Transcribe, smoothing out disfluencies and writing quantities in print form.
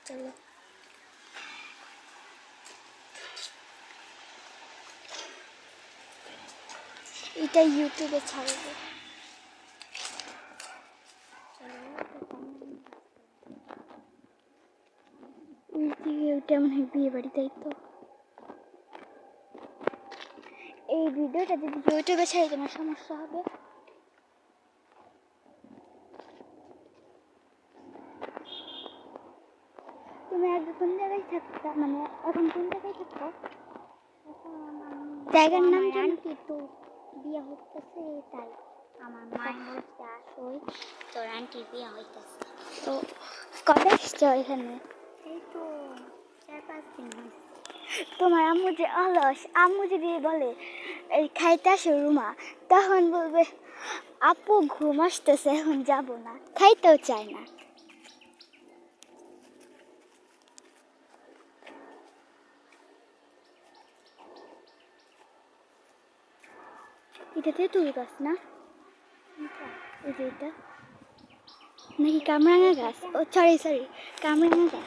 চলো এটা ইউটিউবে ছাড়বো। ওইটা মনে হয় বিয়ে বাড়ি, তাই তো। এই ভিডিওটা যদি ইউটিউবে ছাড়ি তোমার সমস্যা হবে। তুমি আগে কোন জায়গায় থাকতা, মানে এখন কোন জায়গায় থাকতো? জায়গার নাম জানি তো, বিয়ে হইতেছে তাই আমার মায়ের বলতে আসই তোর আন্টির বিয়ে হইতেছে। তো কবে আসছো এখানে? এই তো 4-5 দিন হয়েছে। তোমার আম্মু যে অলস, আম্মু যদি বলে এই খাইতে আসো রুমা, তখন বলবে আপু ঘুম আসতেছে এখন যাবো না, খাইতেও চায় না। এটা তেঁতুল গাছ না? এই যে এটা নাকি কামরাঙা গাছ? ও সরি কামরাঙা গাছ।